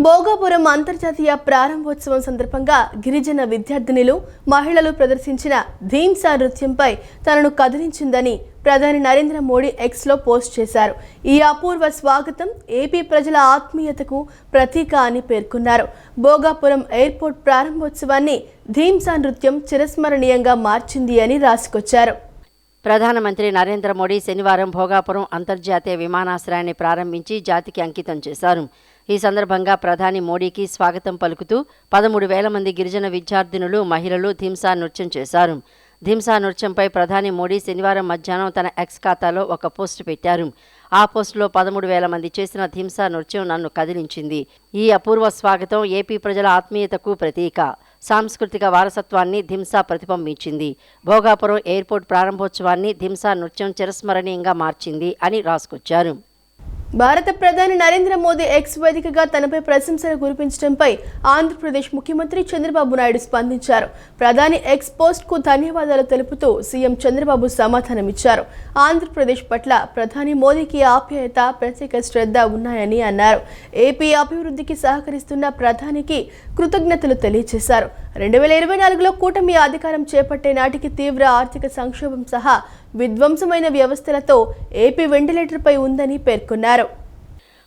భోగాపురం అంతర్జాతీయ ప్రారంభోత్సవం సందర్భంగా గిరిజన విద్యార్థినులు మహిళలు ప్రదర్శించిన ధీమ్సా నృత్యంపై తనను కదిలించిందని ప్రధాని నరేంద్ర మోడీ ఎక్స్లో పోస్ట్ చేశారు. ఈ అపూర్వ స్వాగతం ఏపీ ప్రజల ఆత్మీయతకు ప్రతీక అని పేర్కొన్నారు. భోగాపురం ఎయిర్పోర్ట్ ప్రారంభోత్సవాన్ని ధీమ్సా నృత్యం చిరస్మరణీయంగా మార్చింది అని రాసుకొచ్చారు. ప్రధానమంత్రి నరేంద్ర మోడీ శనివారం భోగాపురం అంతర్జాతీయ విమానాశ్రయాన్ని ప్రారంభించి జాతికి అంకితం చేశారు. ఈ సందర్భంగా ప్రధాని మోడీకి స్వాగతం పలుకుతూ 13,000 మంది గిరిజన విద్యార్థినులు మహిళలు ధీమ్సా నృత్యం చేశారు. ధీమ్సా నృత్యంపై ప్రధాని మోడీ శనివారం మధ్యాహ్నం తన ఎక్స్ ఖాతాలో ఒక పోస్ట్ పెట్టారు. ఆ పోస్టులో 13,000 మంది చేసిన ధీమ్సా నృత్యం నన్ను కదిలించింది. ఈ అపూర్వ స్వాగతం ఏపీ ప్రజల ఆత్మీయతకు ప్రతీక. సాంస్కృతిక వారసత్వాన్ని ధీమ్సా ప్రతిబింబించింది. భోగాపురం ఎయిర్పోర్ట్ ప్రారంభోత్సవాన్ని ధీమ్సా నృత్యం చిరస్మరణీయంగా మార్చింది అని రాసుకొచ్చారు. భారత ప్రధాని నరేంద్ర మోదీ ఎక్స్ వేదికగా తనపై ప్రశంసలు కురిపించడంపై ఆంధ్రప్రదేశ్ ముఖ్యమంత్రి చంద్రబాబు నాయుడు స్పందించారు. ప్రధాని ఎక్స్ పోస్ట్కు ధన్యవాదాలు తెలుపుతూ సీఎం చంద్రబాబు సమాధానమిచ్చారు. ఆంధ్రప్రదేశ్ పట్ల ప్రధాని మోదీకి ఆప్యాయత, ప్రత్యేక శ్రద్ధ ఉన్నాయని అన్నారు. ఏపీ అభివృద్ధికి సహకరిస్తున్న ప్రధానికి కృతజ్ఞతలు తెలియజేశారు. 2024లో కూటమి అధికారం చేపట్టే నాటికి తీవ్ర ఆర్థిక సంక్షోభం సహా విధ్వంసమైన వ్యవస్థలతో ఏపీ వెంటిలేటర్పై ఉందని పేర్కొన్నారు.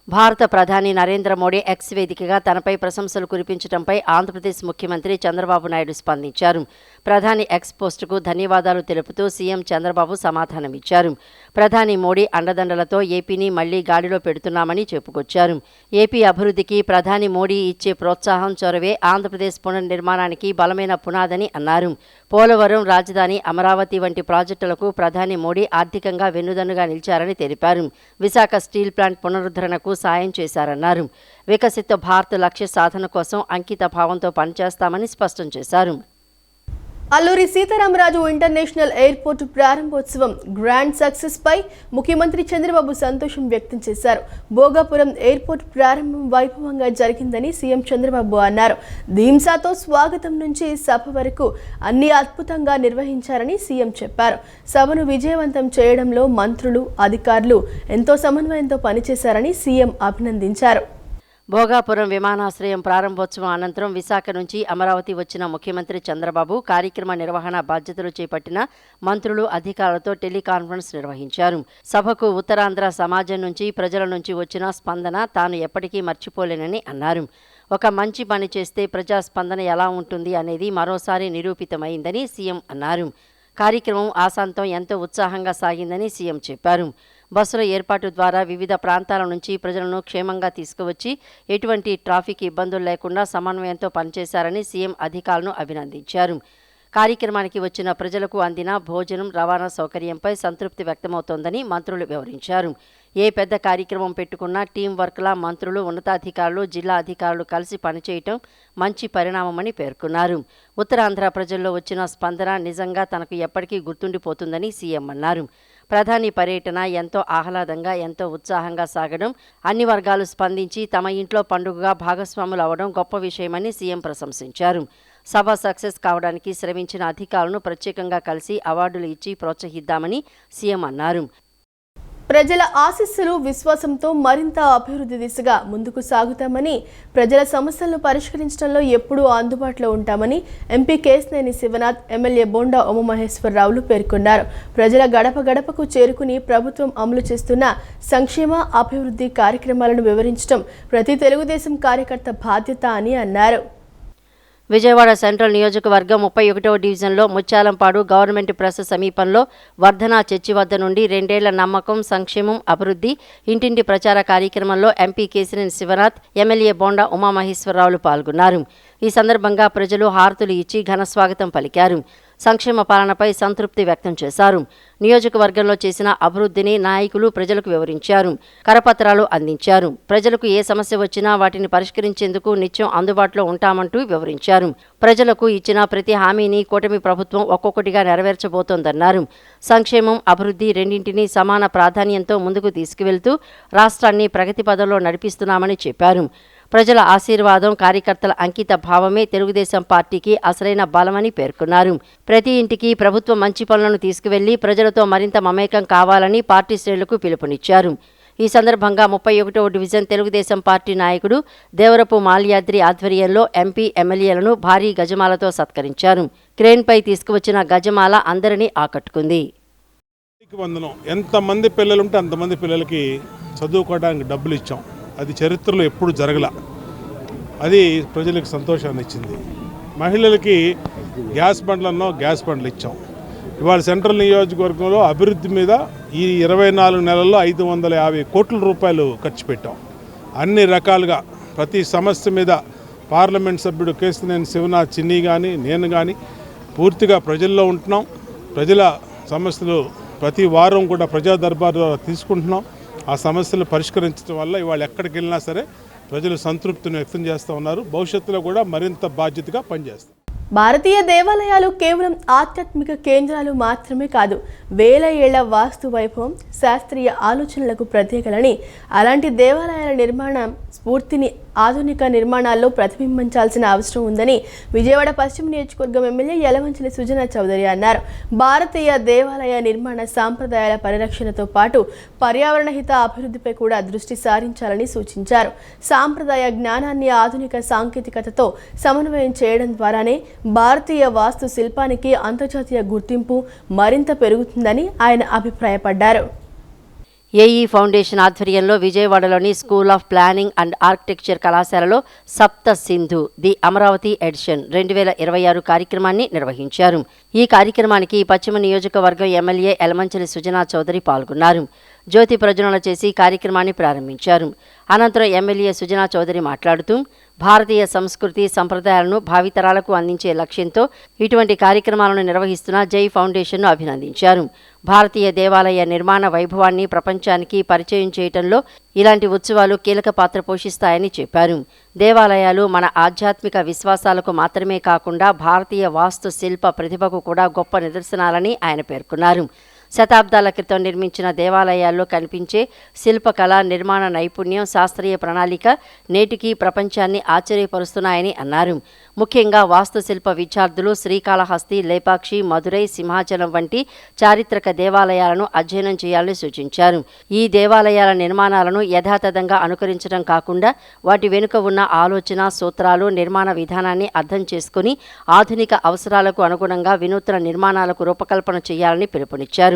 భారత ప్రధాని నరేంద్ర మోడీ ఎక్స్ వేదికగా తనపై ప్రశంసలు కురిపించడంపై ఆంధ్రప్రదేశ్ ముఖ్యమంత్రి చంద్రబాబు నాయుడు స్పందించారు. ప్రధాని ఎక్స్ పోస్టుకు ధన్యవాదాలు తెలుపుతూ సీఎం చంద్రబాబు సమాధానమిచ్చారు. ప్రధాని మోడీ అండదండలతో ఏపీని మళ్లీ గాడిలో పెడుతున్నామని చెప్పుకొచ్చారు. ఏపీ అభివృద్ధికి ప్రధాని మోడీ ఇచ్చే ప్రోత్సాహం, చొరవే ఆంధ్రప్రదేశ్ పునర్నిర్మాణానికి బలమైన పునాదని అన్నారు. పోలవరం, రాజధాని, అమరావతి వంటి ప్రాజెక్టులకు ప్రధాని మోడీ ఆర్థికంగా వెన్నుదన్నుగా నిలిచారని తెలిపారు. విశాఖ స్టీల్ ప్లాంట్ పునరుద్ధరణకు సాయం చేశారన్నారు. వికసిత భారత్ లక్ష్య సాధన కోసం అంకిత భావంతో పనిచేస్తామని స్పష్టం చేశారు. అల్లూరి సీతారామరాజు ఇంటర్నేషనల్ ఎయిర్పోర్టు ప్రారంభోత్సవం గ్రాండ్ సక్సెస్ పై ముఖ్యమంత్రి చంద్రబాబు సంతోషం వ్యక్తం చేశారు. భోగాపురం ఎయిర్పోర్ట్ ప్రారంభం వైభవంగా జరిగిందని సీఎం చంద్రబాబు అన్నారు. ధీమ్సాతో స్వాగతం నుంచి సభ వరకు అన్ని అద్భుతంగా నిర్వహించారని సీఎం చెప్పారు. సభను విజయవంతం చేయడంలో మంత్రులు, అధికారులు ఎంతో సమన్వయంతో పనిచేశారని సీఎం అభినందించారు. భోగాపురం విమానాశ్రయం ప్రారంభోత్సవం అనంతరం విశాఖ నుంచి అమరావతి వచ్చిన ముఖ్యమంత్రి చంద్రబాబు కార్యక్రమ నిర్వహణ బాధ్యతలు చేపట్టిన మంత్రులు, అధికారులతో టెలికాన్ఫరెన్స్ నిర్వహించారు. సభకు ఉత్తరాంధ్ర సమాజం నుంచి, ప్రజల నుంచి వచ్చిన స్పందన తాను ఎప్పటికీ మర్చిపోలేనని అన్నారు. ఒక మంచి పని చేస్తే ప్రజా స్పందన ఎలా ఉంటుంది అనేది మరోసారి నిరూపితమైందని సీఎం అన్నారు. కార్యక్రమం ఆశాంతం ఎంతో ఉత్సాహంగా సాగిందని సీఎం చెప్పారు. బస్సుల ఏర్పాటు ద్వారా వివిధ ప్రాంతాల నుంచి ప్రజలను క్షేమంగా తీసుకువచ్చి ఎటువంటి ట్రాఫిక్ ఇబ్బందులు లేకుండా సమన్వయంతో పనిచేశారని సీఎం అధికారులను అభినందించారు. కార్యక్రమానికి వచ్చిన ప్రజలకు అందిన భోజనం, రవాణా సౌకర్యంపై సంతృప్తి వ్యక్తమవుతోందని మంత్రులు వివరించారు. ఏ పెద్ద కార్యక్రమం పెట్టుకున్నా టీం వర్క్లా మంత్రులు, ఉన్నతాధికారులు, జిల్లా అధికారులు కలిసి పనిచేయటం మంచి పరిణామమని పేర్కొన్నారు. ఉత్తరాంధ్ర ప్రజల్లో వచ్చిన స్పందన నిజంగా తనకు ఎప్పటికీ గుర్తుండిపోతుందని సీఎం అన్నారు. ప్రధాని పర్యటన ఎంతో ఆహ్లాదంగా, ఎంతో ఉత్సాహంగా సాగడం, అన్ని వర్గాలు స్పందించి తమ ఇంట్లో పండుగగా భాగస్వాములు అవడం గొప్ప విషయమని సీఎం ప్రశంసించారు. సభ సక్సెస్ కావడానికి శ్రమించిన అధికారులను ప్రత్యేకంగా కలిసి అవార్డులు ఇచ్చి ప్రోత్సహిద్దామని సీఎం అన్నారు. ప్రజల ఆశీస్సులు, విశ్వాసంతో మరింత అభివృద్ధి దిశగా ముందుకు సాగుతామని, ప్రజల సమస్యలను పరిష్కరించడంలో ఎప్పుడూ అందుబాటులో ఉంటామని ఎంపీ కేశినేని శివనాథ్, ఎమ్మెల్యే బోండా ఉమామహేశ్వరరావులు పేర్కొన్నారు. ప్రజల గడప గడపకు చేరుకుని ప్రభుత్వం అమలు చేస్తున్న సంక్షేమ, అభివృద్ధి కార్యక్రమాలను వివరించడం ప్రతి తెలుగుదేశం కార్యకర్త బాధ్యత అని అన్నారు. విజయవాడ సెంట్రల్ నియోజకవర్గం 31వ డివిజన్లో ముత్యాలంపాడు గవర్నమెంట్ ప్రెస్ సమీపంలో వర్ధన చర్చి వద్ద నుండి 2 ఏళ్ల నమ్మకం, సంక్షేమం, అభివృద్ధి ఇంటింటి ప్రచార కార్యక్రమంలో ఎంపీ కేశినేని శివనాథ్, ఎమ్మెల్యే బోండా ఉమామహేశ్వరరావులు పాల్గొన్నారు. ఈ సందర్భంగా ప్రజలు హారతులు ఇచ్చి ఘన స్వాగతం పలికారు. సంక్షేమ పాలనపై సంతృప్తి వ్యక్తం చేశారు. నియోజకవర్గంలో చేసిన అభివృద్ధిని నాయకులు ప్రజలకు వివరించారు. కరపత్రాలు అందించారు. ప్రజలకు ఏ సమస్య వచ్చినా వాటిని పరిష్కరించేందుకు నిత్యం అందుబాటులో ఉంటామంటూ వివరించారు. ప్రజలకు ఇచ్చిన ప్రతి హామీని కూటమి ప్రభుత్వం ఒక్కొక్కటిగా నెరవేర్చబోతోందన్నారు. సంక్షేమం, అభివృద్ధి రెండింటినీ సమాన ప్రాధాన్యంతో ముందుకు తీసుకువెళ్తూ రాష్ట్రాన్ని ప్రగతి పదంలో నడిపిస్తున్నామని చెప్పారు. ప్రజల ఆశీర్వాదం, కార్యకర్తల అంకిత భావమే తెలుగుదేశం పార్టీకి అసలైన బలమని పేర్కొన్నారు. ప్రతి ఇంటికి ప్రభుత్వం మంచి పనులను తీసుకువెళ్లి ప్రజలతో మరింత మమేకం కావాలని పార్టీ శ్రేణులకు పిలుపునిచ్చారు. ఈ సందర్భంగా 31వ డివిజన్ తెలుగుదేశం పార్టీ నాయకుడు దేవరపు మాల్యాద్రి ఆధ్వర్యంలో ఎంపీ ఎమ్మెల్యేలను భారీ గజమాలతో సత్కరించారు. క్రేన్పై తీసుకువచ్చిన గజమాల అందరినీ ఆకట్టుకుంది. వందనం ఎంతమంది పిల్లలు ఉంటే అంతమంది పిల్లలకి చదువుకోవడానికి డబ్బులు ఇచ్చాం. అది చరిత్రలో ఎప్పుడు జరగల. అది ప్రజలకు సంతోషాన్ని ఇచ్చింది. మహిళలకి గ్యాస్ బండ్లు ఇచ్చాం. ఇవాళ సెంట్రల్ నియోజకవర్గంలో అభివృద్ధి మీద ఈ 24 నెలల్లో 550 కోట్ల రూపాయలు ఖర్చు పెట్టాం. అన్ని రకాలుగా ప్రతి సమస్య మీద పార్లమెంట్ సభ్యుడు కేశినేని శివనాథ్ చిన్ని కానీ నేను కానీ పూర్తిగా ప్రజల్లో ఉంటున్నాం. ప్రజల సమస్యలు ప్రతి వారం కూడా ప్రజా దర్బార్ తీసుకుంటున్నాం. ఆ సమస్యలు పరిష్కరించడం వల్ల ఇవాళ ఎక్కడికి వెళ్ళినా సరే ప్రజలు సంతృప్తిని వ్యక్తం చేస్తూ ఉన్నారు. భవిష్యత్తులో కూడా మరింత బాధ్యతగా పనిచేస్తాం. భారతీయ దేవాలయాలు కేవలం ఆధ్యాత్మిక కేంద్రాలు మాత్రమే కాదు, వేల ఏళ్ల వాస్తు వైభవం, శాస్త్రీయ ఆలోచనలకు ప్రత్యేకలని, అలాంటి దేవాలయాల నిర్మాణం స్ఫూర్తిని ఆధునిక నిర్మాణాల్లో ప్రతిబింబించాల్సిన అవసరం ఉందని విజయవాడ పశ్చిమ నియోజకవర్గం ఎమ్మెల్యే యలమంచిలి సుజనా చౌదరి అన్నారు. భారతీయ దేవాలయ నిర్మాణ సాంప్రదాయాల పరిరక్షణతో పాటు పర్యావరణ హిత అభివృద్ధిపై కూడా దృష్టి సారించాలని సూచించారు. సాంప్రదాయ జ్ఞానాన్ని ఆధునిక సాంకేతికతతో సమన్వయం చేయడం ద్వారానే భారతీయ వాస్తు శిల్పానికి అంతర్జాతీయ గుర్తింపు మరింత పెరుగుతుందని ఆయన అభిప్రాయపడ్డారు. ఏఈ ఫౌండేషన్ ఆధ్వర్యంలో విజయవాడలోని school of planning and architecture కళాశాలలో సప్త సింధు ది అమరావతి ఎడిషన్ 2026 కార్యక్రమాన్ని నిర్వహించారు. ఈ కార్యక్రమానికి పశ్చిమ నియోజకవర్గం ఎమ్మెల్యే యలమంచిలి సుజనా చౌదరి పాల్గొన్నారు. జ్యోతి ప్రజ్వలన చేసి కార్యక్రమాన్ని ప్రారంభించారు. అనంతరం ఎమ్మెల్యే సుజనా చౌదరి మాట్లాడుతూ భారతీయ సంస్కృతి సంప్రదాయాలను భావితరాలకు అందించే లక్ష్యంతో ఇటువంటి కార్యక్రమాలను నిర్వహిస్తున్న జై ఫౌండేషన్ను అభినందించారు. భారతీయ దేవాలయ నిర్మాణ వైభవాన్ని ప్రపంచానికి పరిచయం చేయడంలో ఇలాంటి ఉత్సవాలు కీలక పాత్ర పోషిస్తాయని చెప్పారు. దేవాలయాలు మన ఆధ్యాత్మిక విశ్వాసాలకు మాత్రమే కాకుండా భారతీయ వాస్తు శిల్ప ప్రతిభకు కూడా గొప్ప నిదర్శనాలని ఆయన పేర్కొన్నారు. శతాబ్దాల క్రితం నిర్మించిన దేవాలయాల్లో కనిపించే శిల్పకళ, నిర్మాణ నైపుణ్యం, శాస్త్రీయ ప్రణాళిక నేటికీ ప్రపంచాన్ని ఆశ్చర్యపరుస్తున్నాయని అన్నారు. ముఖ్యంగా వాస్తుశిల్ప విద్యార్థులు శ్రీకాళహస్తి, లేపాక్షి, మదురై, సింహాచలం వంటి చారిత్రక దేవాలయాలను అధ్యయనం చేయాలని సూచించారు. ఈ దేవాలయాల నిర్మాణాలను యథాతథంగా అనుకరించడం కాకుండా వాటి వెనుక ఉన్న ఆలోచన, సూత్రాలు, నిర్మాణ విధానాన్ని అర్థం చేసుకుని ఆధునిక అవసరాలకు అనుగుణంగా వినూత్న నిర్మాణాలకు రూపకల్పన చేయాలని పిలుపునిచ్చారు.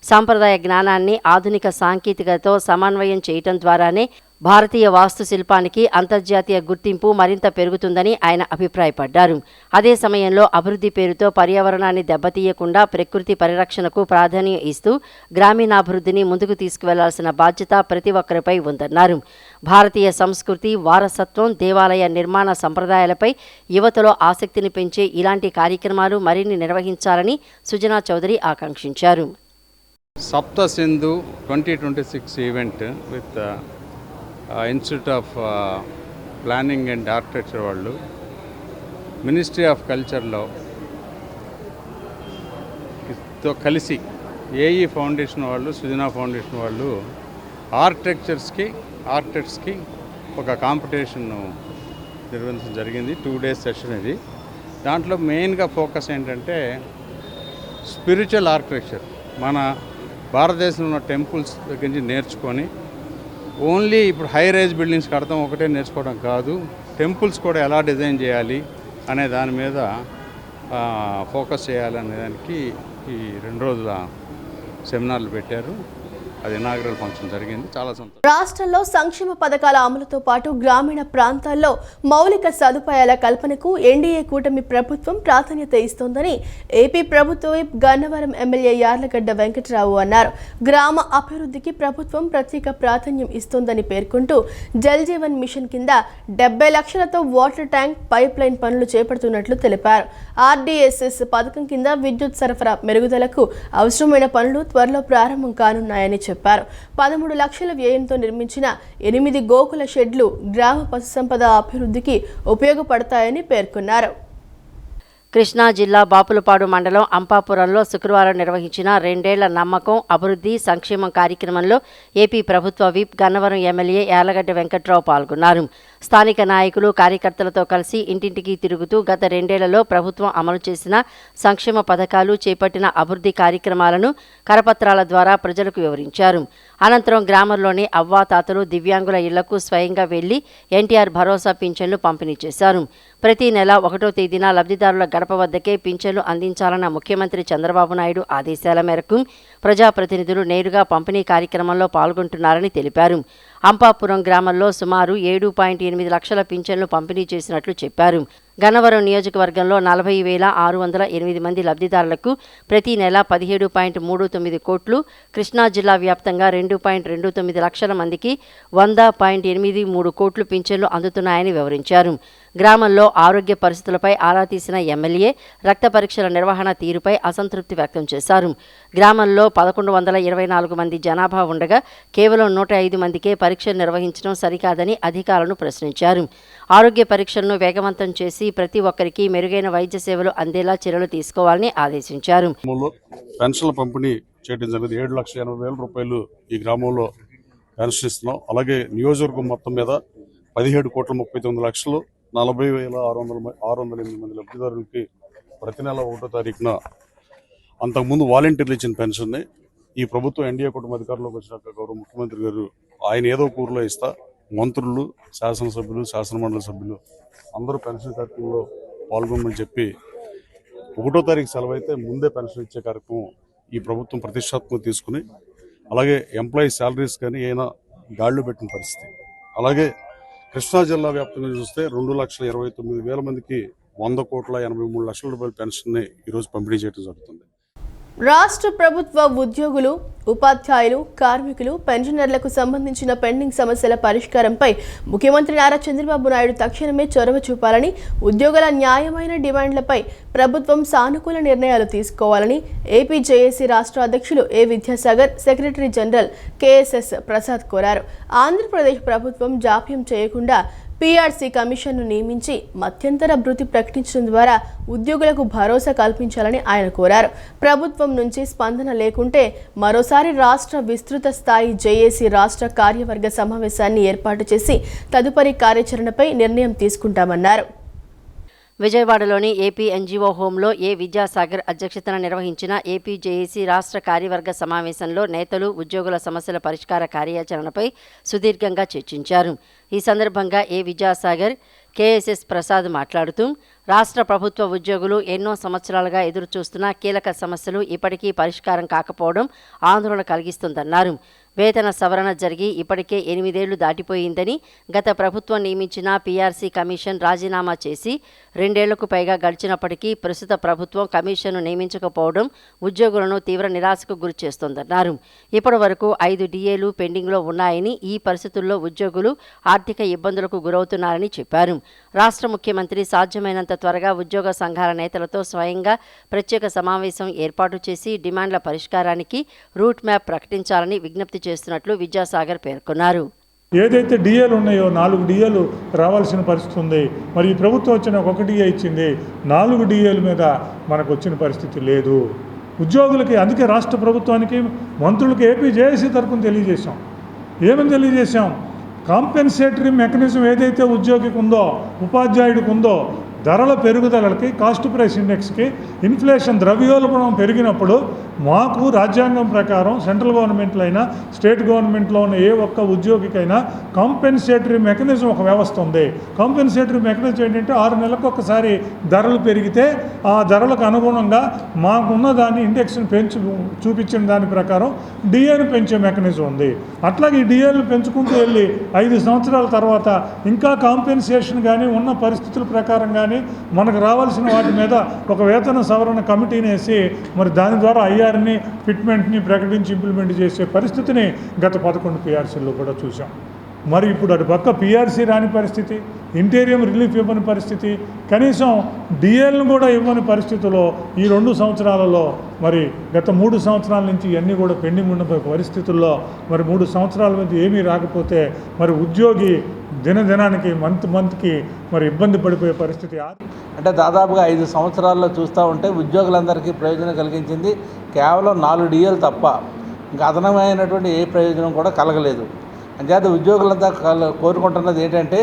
సాంప్రదాయ జ్ఞానాన్ని ఆధునిక సాంకేతికతతో సమన్వయం చేయటం ద్వారానే భారతీయ వాస్తు శిల్పానికి అంతర్జాతీయ గుర్తింపు మరింత పెరుగుతుందని ఆయన అభిప్రాయపడ్డారు. అదే సమయంలో అభివృద్ధి పేరుతో పర్యావరణాన్ని దెబ్బతీయకుండా ప్రకృతి పరిరక్షణకు ప్రాధాన్యం ఇస్తూ గ్రామీణాభివృద్ధిని ముందుకు తీసుకువెళ్లాల్సిన బాధ్యత ప్రతి ఒక్కరిపై ఉందన్నారు. భారతీయ సంస్కృతి, వారసత్వం, దేవాలయ నిర్మాణ సంప్రదాయాలపై యువతలో ఆసక్తిని పెంచే ఇలాంటి కార్యక్రమాలు మరిన్ని నిర్వహించాలని సుజనా చౌదరి ఆకాంక్షించారు. సప్త Sindhu 2026 event with institute of planning and architecture వాళ్ళు, మినిస్ట్రీ ఆఫ్ కల్చర్లో తో కలిసి ఏఈ ఫౌండేషన్ వాళ్ళు, సుజనా ఫౌండేషన్ వాళ్ళు ఆర్కిటెక్ట్స్కి ఒక కాంపిటీషన్ నిర్వహించడం జరిగింది. 2 days సెషన్ ఇది. దాంట్లో మెయిన్గా ఫోకస్ ఏంటంటే స్పిరిచువల్ ఆర్కిటెక్చర్. మన భారతదేశంలో ఉన్న టెంపుల్స్ దగ్గర నుంచి నేర్చుకొని ఓన్లీ ఇప్పుడు హై రైజ్ బిల్డింగ్స్ కడతాం ఒకటే నేర్చుకోవడం కాదు, టెంపుల్స్ కూడా ఎలా డిజైన్ చేయాలి అనే దాని మీద ఫోకస్ చేయాలనే దానికి ఈ 2 రోజుల సెమినార్లు పెట్టారు. అది ఇనాగ్రల్ ఫంక్షన్ జరిగింది. చాలా సంతోషం. రాష్ట్రంలో సంక్షేమ పథకాల అమలుతో పాటు గ్రామీణ ప్రాంతాల్లో మౌలిక సదుపాయాల కల్పనకు ఎన్డీఏ కూటమి ప్రభుత్వం ప్రాధాన్యత ఇస్తోందని ఏపీ ప్రభుత్వ విప్ గన్నవరం ఎమ్మెల్యే యార్లగడ్డ వెంకటరావు అన్నారు. గ్రామ అభివృద్ధికి ప్రభుత్వం ప్రత్యేక ప్రాధాన్యం ఇస్తోందని పేర్కొంటూ జల్ జీవన్ మిషన్ కింద 70 లక్షలతో వాటర్ ట్యాంక్, పైప్ లైన్ పనులు చేపడుతున్నట్లు తెలిపారు. ఆర్డీఎస్ఎస్ పథకం కింద విద్యుత్ సరఫరా మెరుగుదలకు అవసరమైన పనులు త్వరలో ప్రారంభం కానున్నాయని చెప్పారు. 13 లక్షల వ్యయంతో నిర్మించిన 8 గోకుల షెడ్లు గ్రామ పశు సంపద అభివృద్ధికి ఉపయోగపడతాయని పేర్కొన్నారు. కృష్ణా జిల్లా బాపులపాడు మండలం అంపాపురంలో శుక్రవారం నిర్వహించిన 2 ఏళ్ల నమ్మకం అభివృద్ధి సంక్షేమం కార్యక్రమంలో ఏపీ ప్రభుత్వ విప్ గన్నవరం ఎమ్మెల్యే యార్లగడ్డ వెంకట్రావు పాల్గొన్నారు. స్థానిక నాయకులు కార్యకర్తలతో కలిసి ఇంటింటికి తిరుగుతూ గత 2 ఏళ్లలో ప్రభుత్వం అమలు చేసిన సంక్షేమ పథకాలు, చేపట్టిన అభివృద్ధి కార్యక్రమాలను కరపత్రాల ద్వారా ప్రజలకు వివరించారు. అనంతరం గ్రామంలోని అవ్వాతాతలు, దివ్యాంగుల ఇళ్లకు స్వయంగా వెళ్లి ఎన్టీఆర్ భరోసా పింఛన్లు పంపిణీ చేశారు. ప్రతి నెల 1వ తేదీన లబ్ధిదారుల గడప వద్దకే పింఛన్లు అందించాలన్న ముఖ్యమంత్రి చంద్రబాబు నాయుడు ఆదేశాల మేరకు ప్రజాప్రతినిధులు నేరుగా పంపిణీ కార్యక్రమంలో పాల్గొంటున్నారని తెలిపారు. అంపాపురం గ్రామంలో సుమారు 7.8 లక్షల పింఛన్లు పంపిణీ చేసినట్లు చెప్పారు. గన్నవరం నియోజకవర్గంలో 40,608 మంది లబ్ధిదారులకు ప్రతి నెల 17.39 కోట్లు, కృష్ణా జిల్లా వ్యాప్తంగా 2.29 లక్షల మందికి 100.83 కోట్లు పింఛన్లు అందుతున్నాయని వివరించారు. గ్రామంలో ఆరోగ్య పరిస్థితులపై ఆరా తీసిన ఎమ్మెల్యే రక్త పరీక్షల నిర్వహణ తీరుపై అసంతృప్తి వ్యక్తం చేశారు. గ్రామంలో 1124 మంది జనాభా ఉండగా కేవలం 105 మందికే పరీక్షలు నిర్వహించడం సరికాదని అధికారులను ప్రశ్నించారు. ఆరోగ్య పరీక్షలను వేగవంతం చేసి ప్రతి ఒక్కరికి మెరుగైన వైద్య సేవలు అందేలా చర్యలు తీసుకోవాలని ఆదేశించారు. పెన్షన్ల పంపిణీ చేయడం జరిగింది. 7,80,000 రూపాయలు ఈ గ్రామంలో పెన్షన్ ఇస్తున్నాం. అలాగే నియోజకవర్గం మొత్తం మీద 17,39,00,000 40,608 మంది లబ్ధిదారులకి ప్రతి నెల 1వ తారీఖున అంతకుముందు వాలంటీర్లు ఇచ్చిన పెన్షన్ని ఈ ప్రభుత్వం ఎన్డీఏ కుటుంబ అధికారంలోకి వచ్చినాక గౌరవ ముఖ్యమంత్రి గారు ఆయన ఏదో ఊరిలో ఇస్తా మంత్రులు, శాసనసభ్యులు, శాసనమండలి సభ్యులు అందరూ పెన్షన్ కార్యక్రమంలో పాల్గొనమని చెప్పి 1వ తారీఖు సెలవు అయితే ముందే పెన్షన్ ఇచ్చే కార్యక్రమం ఈ ప్రభుత్వం ప్రతిష్టాత్మక తీసుకుని, అలాగే ఎంప్లాయీ శాలరీస్ కానీ అయినా గాడిలో పెట్టిన పరిస్థితి. అలాగే కృష్ణా జిల్లా వ్యాప్తంగా చూస్తే 2,29,000 మందికి 100,83,00,000 రూపాయల పెన్షన్ని ఈరోజు పంపిణీ చేయడం జరుగుతుంది. రాష్ట్ర ప్రభుత్వ ఉద్యోగులు, ఉపాధ్యాయులు, కార్మికులు, పెన్షనర్లకు సంబంధించిన పెండింగ్ సమస్యల పరిష్కారంపై ముఖ్యమంత్రి నారా చంద్రబాబు నాయుడు తక్షణమే చొరవ చూపాలని, ఉద్యోగుల న్యాయమైన డిమాండ్లపై ప్రభుత్వం సానుకూల నిర్ణయాలు తీసుకోవాలని ఏపీ జేఏసీ రాష్ట్ర అధ్యక్షులు A Vidyasagar, secretary general KSS Prasad కోరారు. ఆంధ్రప్రదేశ్ ప్రభుత్వం జాప్యం చేయకుండా పీఆర్సీ కమిషన్ను నియమించి మధ్యంతర భృతి ప్రకటించడం ద్వారా ఉద్యోగులకు భరోసా కల్పించాలని ఆయన కోరారు. ప్రభుత్వం నుంచి స్పందన లేకుంటే మరోసారి రాష్ట్ర విస్తృత స్థాయి జేఏసీ రాష్ట్ర కార్యవర్గ సమావేశాన్ని ఏర్పాటు చేసి తదుపరి కార్యాచరణపై నిర్ణయం తీసుకుంటామన్నారు. విజయవాడలోని ఏపీ ఎన్జీఓ హోంలో ఏ విద్యాసాగర్ అధ్యక్షతన నిర్వహించిన ఏపీ జేఏసీ రాష్ట్ర కార్యవర్గ సమావేశంలో నేతలు ఉద్యోగుల సమస్యల పరిష్కార కార్యాచరణపై సుదీర్ఘంగా చర్చించారు. ఈ సందర్భంగా ఏ విద్యాసాగర్, కేఎస్ఎస్ ప్రసాద్ మాట్లాడుతూ రాష్ట్ర ప్రభుత్వ ఉద్యోగులు ఎన్నో సంవత్సరాలుగా ఎదురుచూస్తున్న కీలక సమస్యలు ఇప్పటికీ పరిష్కారం కాకపోవడం ఆందోళన కలిగిస్తుందన్నారు. వేతన సవరణ జరిగి ఇప్పటికే 8 ఏళ్లు దాటిపోయిందని, గత ప్రభుత్వం నియమించిన పీఆర్సీ కమిషన్ రాజీనామా చేసి 2 ఏళ్లకు పైగా గడిచినప్పటికీ ప్రస్తుత ప్రభుత్వం కమిషన్ను నియమించకపోవడం ఉద్యోగులను తీవ్ర నిరాశకు గురి చేస్తోందన్నారు. ఇప్పటి వరకు 5 డిఏలు పెండింగ్లో ఉన్నాయని, ఈ పరిస్థితుల్లో ఉద్యోగులు ఆర్థిక ఇబ్బందులకు గురవుతున్నారని చెప్పారు. రాష్ట్ర ముఖ్యమంత్రి సాధ్యమైనంత త్వరగా ఉద్యోగ సంఘాల నేతలతో స్వయంగా ప్రత్యేక సమావేశం ఏర్పాటు చేసి డిమాండ్ల పరిష్కారానికి రూట్ మ్యాప్ ప్రకటించాలని విజ్ఞప్తి చేస్తున్నట్లు విద్యాసాగర్ పేర్కొన్నారు. ఏదైతే డిఏలు ఉన్నాయో 4 డిఏలు రావాల్సిన పరిస్థితి ఉంది. మరి ఈ ప్రభుత్వం వచ్చిన 1 డిఏ ఇచ్చింది, 4 డిఏల మీద మనకు వచ్చిన పరిస్థితి లేదు. ఉద్యోగులకి అందుకే రాష్ట్ర ప్రభుత్వానికి, మంత్రులకి ఏపీ జేఏసీ తరఫున తెలియజేశాం. ఏమని తెలియజేశాం? కాంపెన్సేటరీ మెకానిజం ఏదైతే ఉద్యోగికి ఉందో, ఉపాధ్యాయుడికి ఉందో, ధరల పెరుగుదలకి, కాస్ట్ ప్రైస్ ఇండెక్స్కి, ఇన్ఫ్లేషన్ ద్రవ్యోల్బణం పెరిగినప్పుడు మాకు రాజ్యాంగం ప్రకారం సెంట్రల్ గవర్నమెంట్లో అయినా స్టేట్ గవర్నమెంట్లో ఉన్న ఏ ఒక్క ఉద్యోగికైనా కాంపెన్సేటరీ మెకానిజం ఒక వ్యవస్థ ఉంది. కాంపెన్సేటరీ మెకానిజం ఏంటంటే 6 నెలలకు ఒకసారి ధరలు పెరిగితే ఆ ధరలకు అనుగుణంగా మాకున్న దాన్ని ఇండెక్స్ని చూపించిన దాని ప్రకారం డిఏను పెంచే మెకానిజం ఉంది. అట్లాగే ఈ డిఏలు పెంచుకుంటూ వెళ్ళి 5 సంవత్సరాల తర్వాత ఇంకా కాంపెన్సేషన్ కానీ ఉన్న పరిస్థితుల ప్రకారం కానీ మనకు రావాల్సిన వాటి మీద ఒక వేతన సవరణ కమిటీని వేసి మరి దాని ద్వారా ఐఆర్ని, ఫిట్మెంట్ని ప్రకటించి ఇంప్లిమెంట్ చేసే పరిస్థితిని గత 11 పీఆర్సీల్లో కూడా చూసాం. మరి ఇప్పుడు అటు పక్క పీఆర్సీ రాని పరిస్థితి, ఇంటీరియం రిలీఫ్ ఇవ్వని పరిస్థితి, కనీసం డిఏలను కూడా ఇవ్వని పరిస్థితుల్లో ఈ 2 సంవత్సరాలలో మరి గత 3 సంవత్సరాల నుంచి ఇవన్నీ కూడా పెండింగ్ ఉన్న పరిస్థితుల్లో మరి 3 సంవత్సరాల నుంచి ఏమీ రాకపోతే మరి ఉద్యోగి దినదినానికి మంత్కి మరి ఇబ్బంది పడిపోయే పరిస్థితి. అంటే దాదాపుగా 5 సంవత్సరాల్లో చూస్తూ ఉంటే ఉద్యోగులందరికీ ప్రయోజనం కలిగించింది కేవలం 4 డిఏలు తప్ప ఇంకా అదనమైనటువంటి ఏ ప్రయోజనం కూడా కలగలేదు. అంచేత ఉద్యోగులంతా కోరుకుంటున్నది ఏంటంటే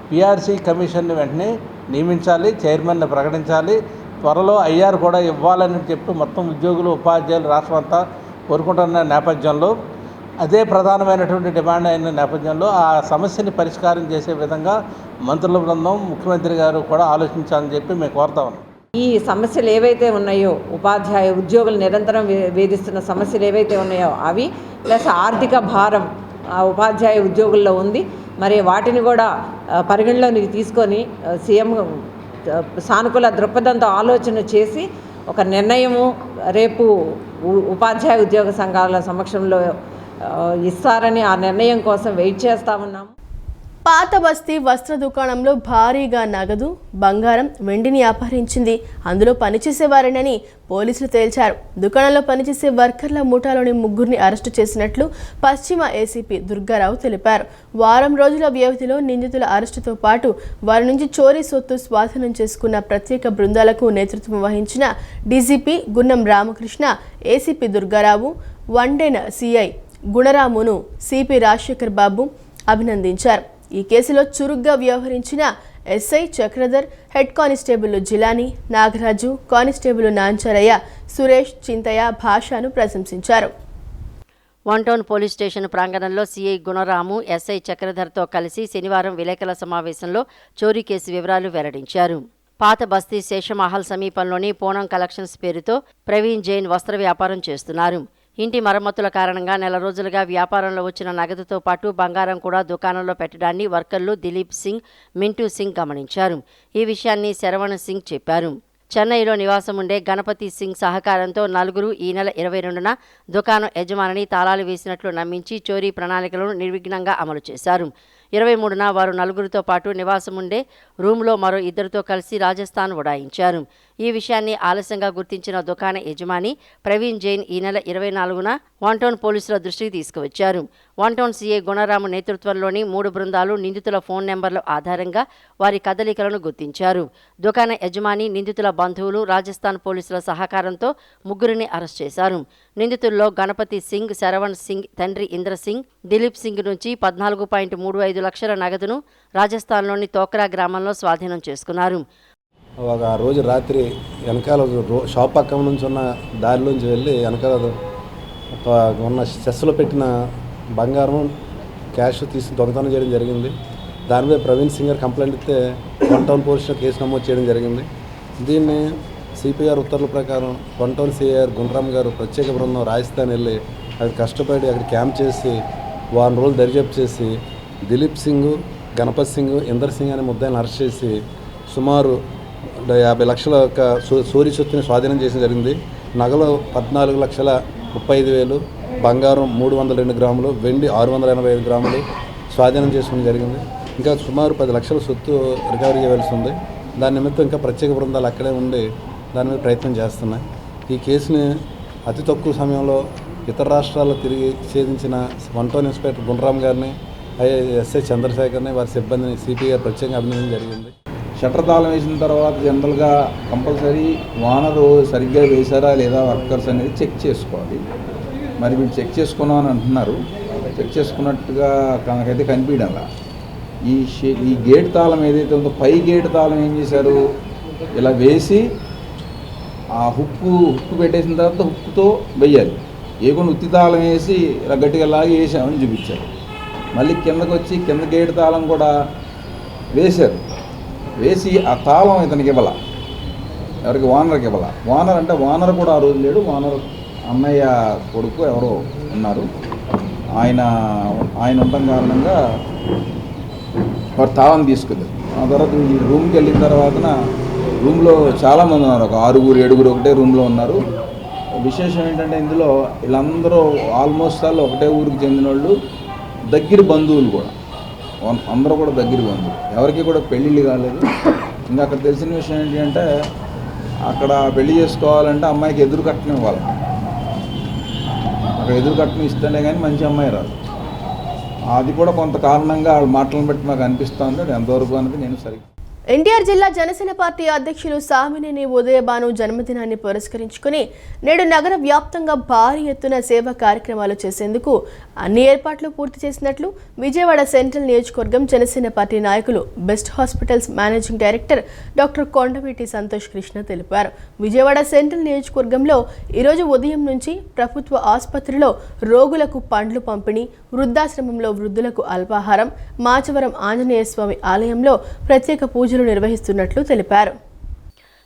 పిఆర్సీ కమిషన్ని వెంటనే నియమించాలి, చైర్మన్ని ప్రకటించాలి, త్వరలో ఐఆర్ కూడా ఇవ్వాలని చెప్పి మొత్తం ఉద్యోగులు ఉపాధ్యాయులు రాష్ట్రం అంతా కోరుకుంటున్న నేపథ్యంలో, అదే ప్రధానమైనటువంటి డిమాండ్ అయిన నేపథ్యంలో ఆ సమస్యని పరిష్కారం చేసే విధంగా మంత్రుల బృందం, ముఖ్యమంత్రి గారు కూడా ఆలోచించాలని చెప్పి మేము కోరుతా ఉన్నాం. ఈ సమస్యలు ఏవైతే ఉన్నాయో, ఉపాధ్యాయ ఉద్యోగులు నిరంతరం వేధిస్తున్న సమస్యలు ఏవైతే ఉన్నాయో అవి ప్లస్ ఆర్థిక భారం ఉపాధ్యాయ ఉద్యోగుల్లో ఉంది. మరి వాటిని కూడా పరిగణలోనికి తీసుకొని సీఎం సానుకూల దృక్పథంతో ఆలోచన చేసి ఒక నిర్ణయము రేపు ఉపాధ్యాయ ఉద్యోగ సంఘాల సమక్షంలో ఇస్తారని ఆ నిర్ణయం కోసం వెయిట్ చేస్తూ ఉన్నాము. పాత బస్తీ వస్త్ర దుకాణంలో భారీగా నగదు, బంగారం, వెండిని అపహరించింది. అందులో పనిచేసేవారేనని పోలీసులు తేల్చారు. దుకాణంలో పనిచేసే వర్కర్ల ముఠాలోని 3 అరెస్టు చేసినట్లు పశ్చిమ ఏసీపీ దుర్గారావు తెలిపారు. వారం రోజుల వ్యవధిలో నిందితుల అరెస్టుతో పాటు వారి నుంచి చోరీ సొత్తు స్వాధీనం చేసుకున్న ప్రత్యేక బృందాలకు నేతృత్వం వహించిన డీజీపీ గున్నం రామకృష్ణ, ఏసీపీ దుర్గారావు, వన్డెన్ సిఐ గుణరామును సిపి రాజశేఖర్ బాబు అభినందించారు. ఈ కేసులో చురుగ్గా వ్యవహరించిన SI Chakradhar, head constable Jilani, Nagaraju, constable Nancharayya, Suresh, Chintayya, భాషను ప్రశంసించారు. వన్ టౌన్ పోలీస్ స్టేషన్ ప్రాంగణంలో సీఐ గుణరాము, ఎస్ఐ చక్రధర్తో కలిసి శనివారం విలేకరుల సమావేశంలో చోరీ కేసు వివరాలు వెల్లడించారు. పాత బస్తీ శేషమహల్ సమీపంలోని పూనం కలెక్షన్స్ పేరుతో ప్రవీణ్ జైన్ వస్త్ర వ్యాపారం చేస్తున్నారు. ఇంటి మరమ్మతుల కారణంగా నెల రోజులుగా వ్యాపారంలో వచ్చిన నగదుతో పాటు బంగారం కూడా దుకాణంలో పెట్టడాన్ని వర్కర్లు దిలీప్ సింగ్, మింటూ సింగ్ గమనించారు. ఈ విషయాన్ని శరవణ్ సింగ్ చెప్పారు. చెన్నైలో నివాసం ఉండే గణపతి సింగ్ సహకారంతో నలుగురు ఈ నెల 22న దుకాణం యజమానిని తాళాలు వేసినట్లు నమ్మించి చోరీ ప్రణాళికలను నిర్విఘ్నంగా అమలు చేశారు. 23న వారు నలుగురితో పాటు నివాసం ఉండే రూమ్లో మరో 2తో కలిసి రాజస్థాన్ ఉడాయించారు. ఈ విషయాన్ని ఆలస్యంగా గుర్తించిన దుకాణ యజమాని ప్రవీణ్ జైన్ ఈ నెల 24న వన్ టౌన్ పోలీసుల దృష్టికి తీసుకువచ్చారు. వన్ టౌన్ సీఐ గుణరాము నేతృత్వంలోని 3 బృందాలు నిందితుల ఫోన్ నెంబర్ల ఆధారంగా వారి కదలికలను గుర్తించారు. దుకాణ యజమాని, నిందితుల బంధువులు, రాజస్థాన్ పోలీసుల సహకారంతో 3 అరెస్ట్ చేశారు. నిందితుల్లో గణపతి సింగ్, శరవణ్ సింగ్ తండ్రి ఇంద్రసింగ్, దిలీప్ సింగ్ నుంచి 14.35 లక్షల నగదును రాజస్థాన్లోని తోక్రా గ్రామంలో స్వాధీనం చేసుకున్నారు. ఒక రోజు రాత్రి వెనకాల షాప్ పక్కన నుంచి ఉన్న దారిలోంచి వెళ్ళి వెనకాల ఉన్న చెస్లో పెట్టిన బంగారం, క్యాష్ తీసుకుని దొంగతనం చేయడం జరిగింది. దానిపై ప్రవీణ్ సింగ్ గారు కంప్లైంట్ ఇస్తే వన్ టౌన్ పోలీసులో కేసు నమోదు చేయడం జరిగింది. దీన్ని సిపిఆర్ ఉత్తర్వుల ప్రకారం వన్ టౌన్ సిఆర్ గుండ్రామ్ గారు ప్రత్యేక బృందం రాజస్థాన్ వెళ్ళి అది కష్టపడి అక్కడ క్యాంప్ చేసి వారం రోజులు దర్యాప్తు చేసి దిలీప్ సింగ్, గణపతి సింగ్, ఇందర్ సింగ్ అనే ముద్దాయిని అరెస్ట్ చేసి సుమారు 50 లక్షల యొక్క చోరీ సొత్తుని స్వాధీనం చేయడం జరిగింది. నగలు 14,35,000, బంగారం 302 గ్రాములు, వెండి 685 గ్రాములు స్వాధీనం చేసుకోవడం జరిగింది. ఇంకా సుమారు 10 లక్షల సొత్తు రికవరీ చేయవలసి ఉంది. దాని నిమిత్తం ఇంకా ప్రత్యేక బృందాలు అక్కడే ఉండి దాని మీద ప్రయత్నం చేస్తున్నాయి. ఈ కేసుని అతి తక్కువ సమయంలో ఇతర రాష్ట్రాల్లో తిరిగి ఛేదించిన వన్ టౌన్ ఇన్స్పెక్టర్ గుణరామ్ గారిని, ఎస్ఐ చంద్రశేఖర్ని, వారి సిబ్బందిని సిపి గారు ప్రత్యేకంగా అభినందన జరిగింది. షట్టర్ తాళం వేసిన తర్వాత జనరల్గా కంపల్సరీ ఓనరు సరిగ్గా వేశారా లేదా వర్కర్స్ అనేది చెక్ చేసుకోవాలి. మరి మీరు చెక్ చేసుకున్నామని అంటున్నారు. చెక్ చేసుకున్నట్టుగా నాకైతే కనిపించడంలా. ఈ గేట్ తాళం ఏదైతే ఉందో పై గేట్ తాళం ఏం చేశారు, ఇలా వేసి ఆ హుక్కు పెట్టేసిన తర్వాత హుక్కుతో వెయ్యాలి. ఏకుండా ఉత్తి తాళం వేసి ఇలా గట్టిగా లాగి వేసామని చూపించారు. మళ్ళీ కిందకు వచ్చి కింద గేట్ తాళం కూడా వేశారు. వేసి ఆ తాళం ఇతనికి ఇవ్వాల, ఎవరికి ఓనర్కి ఇవ్వాల. ఓనర్ అంటే ఓనర్ కూడా ఆ రోజు లేడు. ఓనర్ అన్నయ్య కొడుకు ఎవరో ఉన్నారు. ఆయన ఉండడం కారణంగా వాడు తాళం తీసుకుంది. ఆ తర్వాత ఈ రూమ్కి వెళ్ళిన తర్వాత రూమ్లో చాలామంది ఉన్నారు, ఒక 6-7 ఒకటే రూమ్లో ఉన్నారు. విశేషం ఏంటంటే ఇందులో వీళ్ళందరూ ఆల్మోస్ట్ వాళ్ళు ఒకటే ఊరికి చెందిన వాళ్ళు, దగ్గర బంధువులు కూడా, అందరూ కూడా దగ్గర బంధువులు. ఎవరికి కూడా పెళ్ళిళ్ళు కాలేదు. ఇంకా అక్కడ తెలిసిన విషయం ఏంటి అంటే అక్కడ పెళ్లి చేసుకోవాలంటే అమ్మాయికి ఎదురు కట్నం ఇవ్వాలి. అక్కడ ఎదురు కట్నం ఇస్తేనే కానీ మంచి అమ్మాయి రాదు. అది కూడా కొంత కారణంగా వాళ్ళ మాటలను బట్టి మాకు అనిపిస్తూ ఉంది. అది ఎంతవరకు అనేది నేను సరిగ్గా ఎన్టీఆర్ జిల్లా జనసేన పార్టీ అధ్యక్షులు సామినేని ఉదయభాను జన్మదినాన్ని పురస్కరించుకుని నేడు నగర వ్యాప్తంగా భారీ ఎత్తున సేవా కార్యక్రమాలు చేసేందుకు అన్ని ఏర్పాట్లు పూర్తి చేసినట్లు విజయవాడ సెంట్రల్ నియోజకవర్గం జనసేన పార్టీ నాయకులు best hospitals managing director doctor Kondaveeti Santosh Krishna తెలిపారు. విజయవాడ సెంట్రల్ నియోజకవర్గంలో ఈరోజు ఉదయం నుంచి ప్రభుత్వ ఆసుపత్రిలో రోగులకు పండ్లు పంపిణీ, వృద్ధాశ్రమంలో వృద్ధులకు అల్పాహారం, మాచవరం ఆంజనేయ స్వామి ఆలయంలో ప్రత్యేక పూజలు నిర్వహిస్తున్నట్లు తెలిపారు.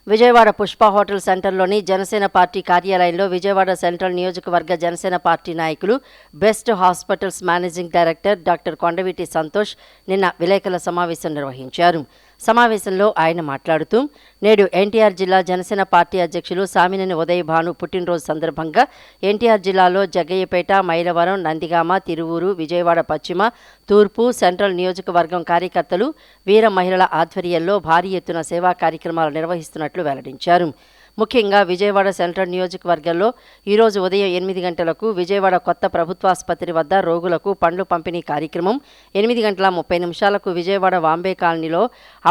విజయవాడ పుష్ప హోటల్ సెంటర్లోని జనసేన పార్టీ కార్యాలయంలో విజయవాడ సెంట్రల్ నియోజకవర్గ జనసేన పార్టీ నాయకులు best hospitals managing director doctor Kondaveeti Santosh నిన్న విలేకరుల సమావేశం నిర్వహించారు. సమావేశంలో ఆయన మాట్లాడుతూ నేడు ఎన్టీఆర్ జిల్లా జనసేన పార్టీ అధ్యక్షులు సామినేని ఉదయభాను పుట్టినరోజు సందర్భంగా ఎన్టీఆర్ జిల్లాలో జగ్గయ్యపేట, మైలవరం, నందిగామ, తిరువూరు, విజయవాడ పశ్చిమ, తూర్పు, సెంట్రల్ నియోజకవర్గం కార్యకర్తలు, వీర మహిళల ఆధ్వర్యంలో భారీ ఎత్తున సేవా కార్యక్రమాలు నిర్వహిస్తున్నట్లు వెల్లడించారు. ముఖ్యంగా విజయవాడ సెంట్రల్ నియోజకవర్గంలో ఈరోజు ఉదయం 8 గంటలకు విజయవాడ కొత్త ప్రభుత్వాసుపత్రి వద్ద రోగులకు పండ్లు పంపిణీ కార్యక్రమం, 8:30 విజయవాడ వాంబే కాలనీలో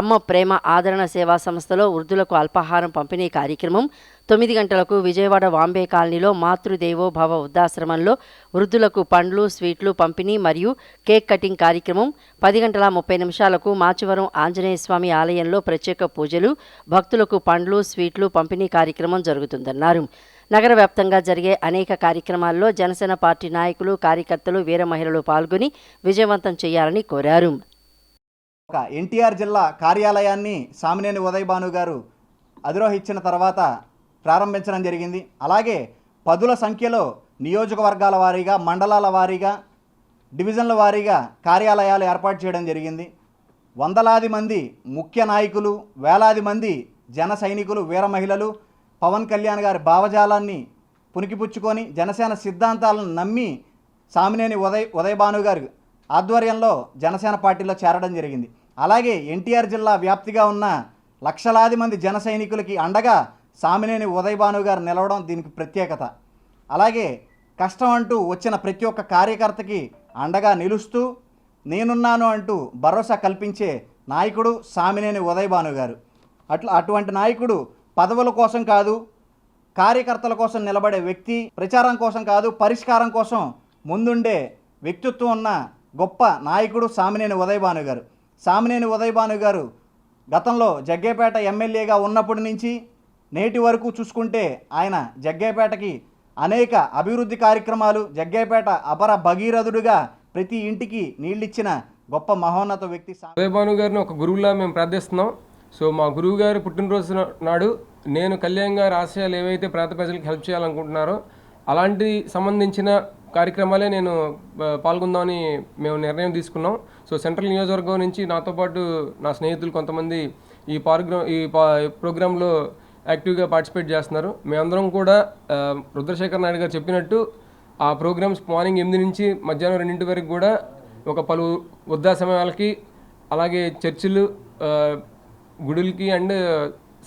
అమ్మ ప్రేమ ఆదరణ సేవా సంస్థలో వృద్ధులకు అల్పాహారం పంపిణీ కార్యక్రమం, 9 గంటలకు విజయవాడ వాంబే కాలనీలో మాతృదేవో భవ వృద్ధాశ్రమంలో వృద్ధులకు పండ్లు, స్వీట్లు పంపిణీ మరియు కేక్ కటింగ్ కార్యక్రమం, 10:30 మాచవరం ఆంజనేయ స్వామి ఆలయంలో ప్రత్యేక పూజలు, భక్తులకు పండ్లు, స్వీట్లు పంపిణీ కార్యక్రమం జరుగుతుందన్నారు. నగర వ్యాప్తంగా జరిగే అనేక కార్యక్రమాల్లో జనసేన పార్టీ నాయకులు, కార్యకర్తలు, వీర మహిళలు పాల్గొని విజయవంతం చేయాలని కోరారు. ఎన్టీఆర్ జిల్లా కార్యాలయాన్ని సామినేని ఉదయభాను గారు అధిరోహించిన తర్వాత ప్రారంభించడం జరిగింది. అలాగే పదుల సంఖ్యలో నియోజకవర్గాల వారీగా, మండలాల వారీగా, డివిజన్ల వారీగా కార్యాలయాలు ఏర్పాటు చేయడం జరిగింది. వందలాది మంది ముఖ్య నాయకులు, వేలాది మంది జన సైనికులు, వీర మహిళలు పవన్ కళ్యాణ్ గారి భావజాలాన్ని పునికిపుచ్చుకొని జనసేన సిద్ధాంతాలను నమ్మి సామినేని ఉదయభాను గారి ఆధ్వర్యంలో జనసేన పార్టీలో చేరడం జరిగింది. అలాగే ఎన్టీఆర్ జిల్లా వ్యాప్తిగా ఉన్న లక్షలాది మంది జన సైనికులకి అండగా సామినేని ఉదయభాను గారు నిలవడం దీనికి ప్రత్యేకత. అలాగే కష్టం అంటూ వచ్చిన ప్రతి ఒక్క కార్యకర్తకి అండగా నిలుస్తూ నేనున్నాను అంటూ భరోసా కల్పించే నాయకుడు సామినేని ఉదయభాను గారు. అటువంటి నాయకుడు పదవుల కోసం కాదు, కార్యకర్తల కోసం నిలబడే వ్యక్తి, ప్రచారం కోసం కాదు, పరిష్కారం కోసం ముందుండే వ్యక్తిత్వం ఉన్న గొప్ప నాయకుడు సామినేని ఉదయభాను గారు. సామినేని ఉదయభాను గారు గతంలో జగ్గయ్యపేట ఎమ్మెల్యేగా ఉన్నప్పటి నుంచి నేటి వరకు చూసుకుంటే ఆయన జగ్గయ్యపేటకి అనేక అభివృద్ధి కార్యక్రమాలు, జగ్గయ్యపేట అపర భగీరథుడిగా ప్రతి ఇంటికి నీళ్ళిచ్చిన గొప్ప మహోన్నత వ్యక్తి ఉదయభాను గారిని ఒక గురువులా మేము ప్రార్థిస్తున్నాం. సో మా గురువు గారు పుట్టినరోజు నాడు నేను కళ్యాణ్ గారి ఆశయాలు ఏవైతే పేద ప్రజలకు హెల్ప్ చేయాలనుకుంటున్నారో అలాంటి సంబంధించిన కార్యక్రమాలే నేను పాల్గొందామని మేము నిర్ణయం తీసుకున్నాం. సో సెంట్రల్ నియోజకవర్గం నుంచి నాతో పాటు నా స్నేహితులు కొంతమంది ఈ ప్రోగ్రాంలో యాక్టివ్గా పార్టిసిపేట్ చేస్తున్నారు. మేమందరం కూడా రుద్రశేఖర్ నాయుడు గారు చెప్పినట్టు ఆ ప్రోగ్రామ్స్ మార్నింగ్ 8 నుంచి మధ్యాహ్నం 2 వరకు కూడా ఒక పలు వృద్ధాశ్రమాలకి, అలాగే చర్చిలు, గుడులకి అండ్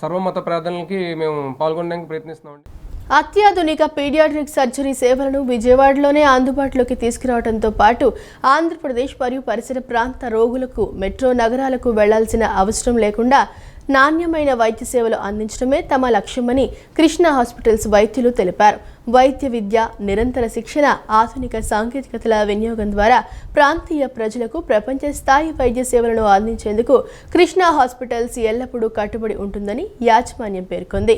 సర్వమత ప్రార్థనలకి మేము పాల్గొనడానికి ప్రయత్నిస్తున్నామండి. అత్యాధునిక పీడియాట్రిక్ సర్జరీ సేవలను విజయవాడలోనే అందుబాటులోకి తీసుకురావడంతో పాటు ఆంధ్రప్రదేశ్ మరియు పరిసర ప్రాంత రోగులకు మెట్రో నగరాలకు వెళ్లాల్సిన అవసరం లేకుండా నాణ్యమైన వైద్య సేవలు అందించడమే తమ లక్ష్యమని కృష్ణ హాస్పిటల్స్ వైద్యులు తెలిపారు. వైద్య విద్య, నిరంతర శిక్షణ, ఆధునిక సాంకేతికతల వినియోగం ద్వారా ప్రాంతీయ ప్రజలకు ప్రపంచ స్థాయి వైద్య సేవలను అందించేందుకు కృష్ణ హాస్పిటల్స్ ఎల్లప్పుడూ కట్టుబడి ఉంటుందని యాజమాన్యం పేర్కొంది.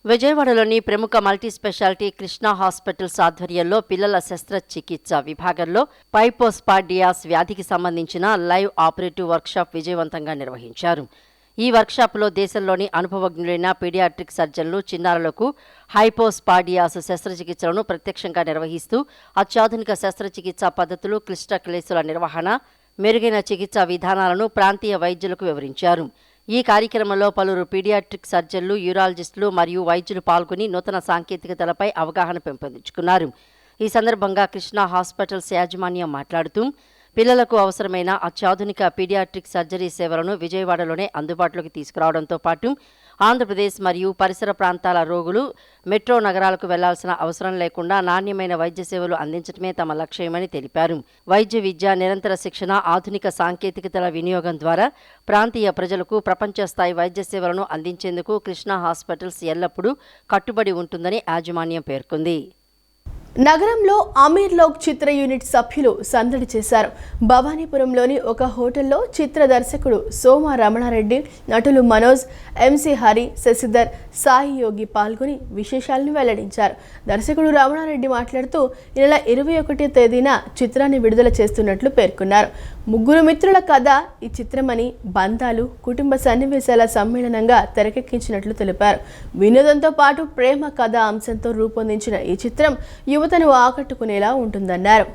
విజయవాడలోని ప్రముఖ మల్టీ స్పెషాలిటీ కృష్ణ హాస్పిటల్స్ ఆధ్వర్యంలో పిల్లల శస్త్రచికిత్స విభాగంలో పైపోస్పాడియాస్ వ్యాధికి సంబంధించిన లైవ్ ఆపరేటివ్ వర్క్షాప్ విజయవంతంగా నిర్వహించారు. ఈ వర్క్షాప్లో దేశంలోని అనుభవజ్ఞులైన పీడియాట్రిక్ సర్జన్లు చిన్నారులకు హైపోస్పాడియాస్ శస్త్రచికిత్సలను ప్రత్యక్షంగా నిర్వహిస్తూ అత్యాధునిక శస్త్రచికిత్సా పద్ధతులు, క్లిష్ట కేసుల నిర్వహణ, మెరుగైన చికిత్సా విధానాలను ప్రాంతీయ వైద్యులకు వివరించారు. ఈ కార్యక్రమంలో పలువురు పీడియాట్రిక్ సర్జన్లు, యూరాలజిస్టులు మరియు వైద్యులు పాల్గొని నూతన సాంకేతికతలపై అవగాహన పెంపొందించుకున్నారు. ఈ సందర్భంగా కృష్ణ హాస్పిటల్స్ యాజమాన్యం మాట్లాడుతూ పిల్లలకు అవసరమైన అత్యాధునిక పీడియాట్రిక్ సర్జరీ సేవలను విజయవాడలోనే అందుబాటులోకి తీసుకురావడంతో పాటు ఆంధ్రప్రదేశ్ మరియు పరిసర ప్రాంతాల రోగులు మెట్రో నగరాలకు వెళ్లాల్సిన అవసరం లేకుండా నాణ్యమైన వైద్య సేవలు అందించడమే తమ లక్ష్యమని తెలిపారు. వైద్య విద్య, నిరంతర శిక్షణ, ఆధునిక సాంకేతికతల వినియోగం ద్వారా ప్రాంతీయ ప్రజలకు ప్రపంచ స్థాయి వైద్య సేవలను అందించేందుకు కృష్ణా హాస్పిటల్స్ ఎల్లప్పుడూ కట్టుబడి ఉంటుందని యాజమాన్యం పేర్కొంది. నగరంలో అమీర్ లోక్ చిత్ర యూనిట్ సభ్యులు సందడి చేశారు. భవానీపురంలోని ఒక హోటల్లో చిత్ర దర్శకుడు సోమ రమణారెడ్డి, నటులు మనోజ్, ఎంసీ హరి, శశిధర్, సాయి యోగి పాల్గొని విశేషాలను వెల్లడించారు. దర్శకుడు రమణారెడ్డి మాట్లాడుతూ ఈ నెల 21వ తేదీన చిత్రాన్ని విడుదల చేస్తున్నట్లు పేర్కొన్నారు. ముగ్గురు మిత్రుల కథ ఈ చిత్రమని, బంధాలు, కుటుంబ సన్నివేశాల సమ్మేళనంగా తెరకెక్కించినట్లు తెలిపారు. వినోదంతో పాటు ప్రేమ కథ అంశంతో రూపొందించిన ఈ చిత్రం యువతను ఆకట్టుకునేలా ఉంటుందన్నారు.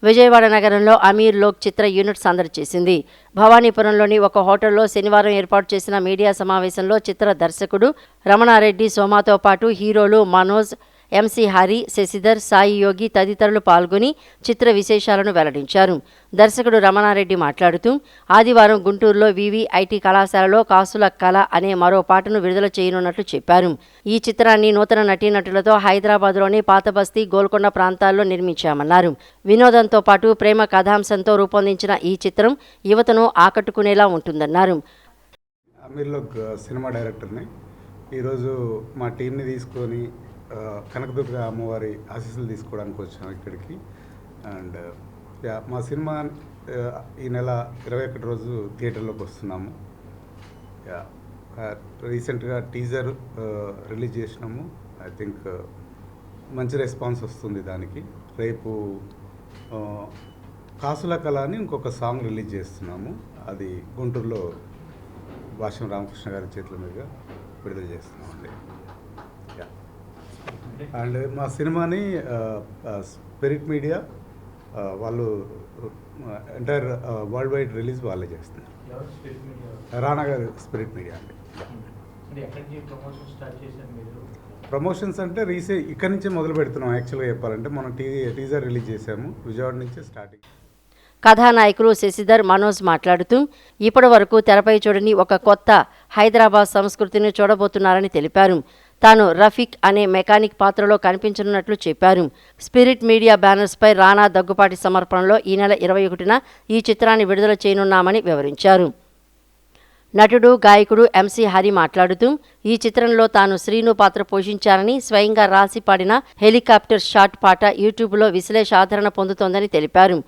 విజయవాడ నగరంలో అమీర్ లోక్ చిత్ర యూనిట్ సందడి చేసింది. భవానీపురంలోని ఒక హోటల్లో శనివారం ఏర్పాటు చేసిన మీడియా సమావేశంలో చిత్ర దర్శకుడు రమణారెడ్డి, సోమాతో పాటు హీరోలు మనోజ్, ఎంసీ హరి, శశిధర్, సాయి యోగి తదితరులు పాల్గొని చిత్ర విశేషాలను వెల్లడించారు. దర్శకుడు రమణారెడ్డి మాట్లాడుతూ ఆదివారం గుంటూరులో వివిఐటి కళాశాలలో కాసుల కళ అనే మరో పాటను విడుదల చేయనున్నట్లు చెప్పారు. ఈ చిత్రాన్ని నూతన నటీనటులతో హైదరాబాద్లోని పాతబస్తీ, గోల్కొండ ప్రాంతాల్లో నిర్మించామన్నారు. వినోదంతో పాటు ప్రేమ కథాంశంతో రూపొందించిన ఈ చిత్రం యువతను ఆకట్టుకునేలా ఉంటుందన్నారు. అమీర్లోక్ సినిమా డైరెక్టర్ని ఈరోజు మా టీంని తీసుకొని కనకదుర్గ అమ్మవారి ఆశీస్సులు తీసుకోవడానికి వచ్చాము ఇక్కడికి. అండ్ మా సినిమా ఈ నెల 21 రోజు థియేటర్లోకి వస్తున్నాము. రీసెంట్గా టీజర్ రిలీజ్ చేసినాము. ఐ థింక్ మంచి రెస్పాన్స్ వస్తుంది దానికి. రేపు కాసుల కళ అని ఇంకొక సాంగ్ రిలీజ్ చేస్తున్నాము. అది గుంటూరులో భాష్యం రామకృష్ణ గారి చేతుల మీదుగా విడుదల చేస్తున్నామండి. అండ్ మా సినిమాని స్పిరిట్ మీడియా వాళ్ళు ఎంటైర్ వరల్డ్ వైడ్ రిలీజ్ వాళ్ళే చేస్తున్నారు. రానా గారు స్పిరిట్ మీడియా అండి. ప్రమోషన్స్ అంటే ఇక్కడి నుంచే మొదలు పెడుతున్నాం. యాక్చువల్గా చెప్పాలంటే మనం టీజర్ రిలీజ్ చేసాము. విజయవాడ నుంచే స్టార్టింగ్. కథానాయకులు శశిధర్, మనోజ్ మాట్లాడుతూ ఇప్పటి వరకు తెరపై చూడని ఒక కొత్త హైదరాబాద్ సంస్కృతిని చూడబోతున్నారని తెలిపారు. తాను రఫీక్ అనే మెకానిక్ పాత్రలో కనిపించనున్నట్లు చెప్పారు. స్పిరిట్ మీడియా బ్యానర్స్పై రానా, దగ్గుపాటి సమర్పణలో ఈ నెల 21న ఈ చిత్రాన్ని విడుదల చేయనున్నామని వివరించారు. నటుడు, గాయకుడు ఎంసీ హరి మాట్లాడుతూ ఈ చిత్రంలో తాను శ్రీను పాత్ర పోషించారని, స్వయంగా రాసి పాడిన హెలికాప్టర్ షాట్ పాట యూట్యూబ్లో విశ్లేష ఆదరణ పొందుతోందని తెలిపారు.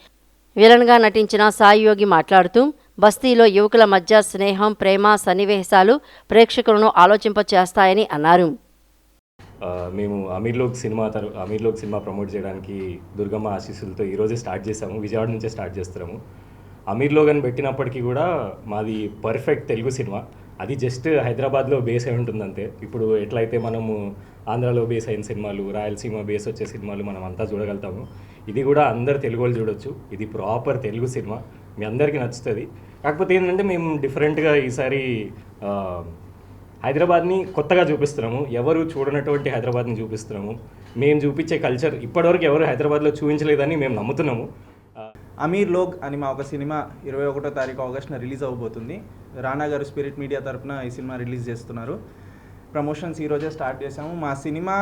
విలన్గా నటించిన సాయి యోగి మాట్లాడుతూ బస్తీలో యువకుల మధ్య స్నేహం, ప్రేమ సన్నివేశాలు ప్రేక్షకులను ఆలోచింపచేస్తాయని అన్నారు. మేము అమీర్ లోక్ సినిమా ప్రమోట్ చేయడానికి దుర్గమ్మ ఆశీస్సులతో ఈరోజే స్టార్ట్ చేసాము. విజయవాడ నుంచే స్టార్ట్ చేస్తున్నాము. అమీర్ లోక్ అని పెట్టినప్పటికీ కూడా మాది పర్ఫెక్ట్ తెలుగు సినిమా. అది జస్ట్ హైదరాబాద్లో బేస్ అయి ఉంటుంది అంతే. ఇప్పుడు ఎట్లయితే మనము ఆంధ్రాలో బేస్ అయిన సినిమాలు, రాయలసీమ బేస్ వచ్చే సినిమాలు మనం అంతా చూడగలుగుతాము. ఇది కూడా అందరు తెలుగు వాళ్ళు చూడొచ్చు. ఇది ప్రాపర్ తెలుగు సినిమా, మీ అందరికీ నచ్చుతుంది. కాకపోతే ఏంటంటే మేము డిఫరెంట్గా ఈసారి హైదరాబాద్ని కొత్తగా చూపిస్తున్నాము. ఎవరు చూడనటువంటి హైదరాబాద్ని చూపిస్తున్నాము. మేము చూపించే కల్చర్ ఇప్పటివరకు ఎవరు హైదరాబాద్లో చూపించలేదని మేము నమ్ముతున్నాము. అమీర్ లోక్ అని మా ఒక సినిమా 21వ తారీఖు ఆగస్టున రిలీజ్ అవబోతుంది. రానా గారు స్పిరిట్ మీడియా తరఫున ఈ సినిమా రిలీజ్ చేస్తున్నారు. ప్రమోషన్స్ ఈరోజే స్టార్ట్ చేసాము. మా సినిమా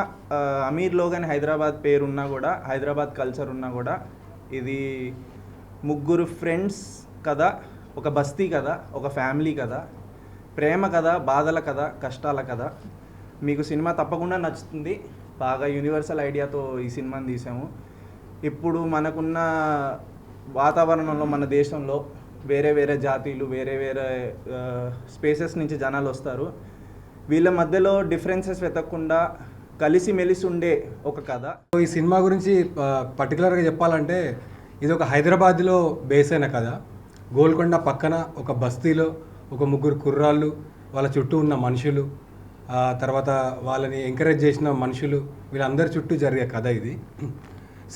అమీర్ లోక్ అని హైదరాబాద్ పేరున్నా కూడా, హైదరాబాద్ కల్చర్ ఉన్నా కూడా, ఇది ముగ్గురు ఫ్రెండ్స్ కథ, ఒక బస్తీ కథ, ఒక ఫ్యామిలీ కథ, ప్రేమ కథ, బాధల కథ, కష్టాల కథ. మీకు సినిమా తప్పకుండా నచ్చుతుంది. బాగా యూనివర్సల్ ఐడియాతో ఈ సినిమాని తీసాము. ఇప్పుడు మనకున్న వాతావరణంలో మన దేశంలో వేరే వేరే జాతీయులు, వేరే వేరే స్పేసెస్ నుంచి జనాలు వస్తారు. వీళ్ళ మధ్యలో డిఫరెన్సెస్ వెతకకుండా కలిసిమెలిసి ఉండే ఒక కథ. ఈ సినిమా గురించి పర్టికులర్గా చెప్పాలంటే ఇది ఒక హైదరాబాద్లో బేస్ అయిన కథ. గోల్కొండ పక్కన ఒక బస్తీలో ఒక ముగ్గురు కుర్రాళ్ళు, వాళ్ళ చుట్టూ ఉన్న మనుషులు, తర్వాత వాళ్ళని ఎంకరేజ్ చేసిన మనుషులు, వీళ్ళందరి చుట్టూ జరిగే కథ ఇది.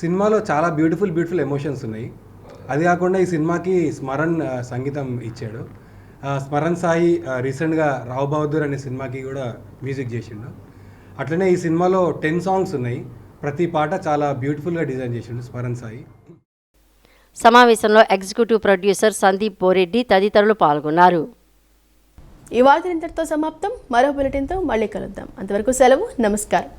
సినిమాలో చాలా బ్యూటిఫుల్ ఎమోషన్స్ ఉన్నాయి. అది కాకుండా ఈ సినిమాకి స్మరణ్ సంగీతం ఇచ్చాడు. స్మరణ్ సాయి రీసెంట్గా రావు బహదూర్ అనే సినిమాకి కూడా మ్యూజిక్ చేసిండు. అట్లనే ఈ సినిమాలో 10 సాంగ్స్ ఉన్నాయి. ప్రతి పాట చాలా బ్యూటిఫుల్గా డిజైన్ చేసిండు స్మరణ్ సాయి. సమావేశంలో ఎగ్జిక్యూటివ్ ప్రొడ్యూసర్ సందీప్ బోరెడ్డి తదితరులు పాల్గొన్నారు. ఈ వార్త ఇంతటితో సమాప్తం. మరో బులెటిన్తో మళ్ళీ కలుద్దాం. అంతవరకు సెలవు. నమస్కారం.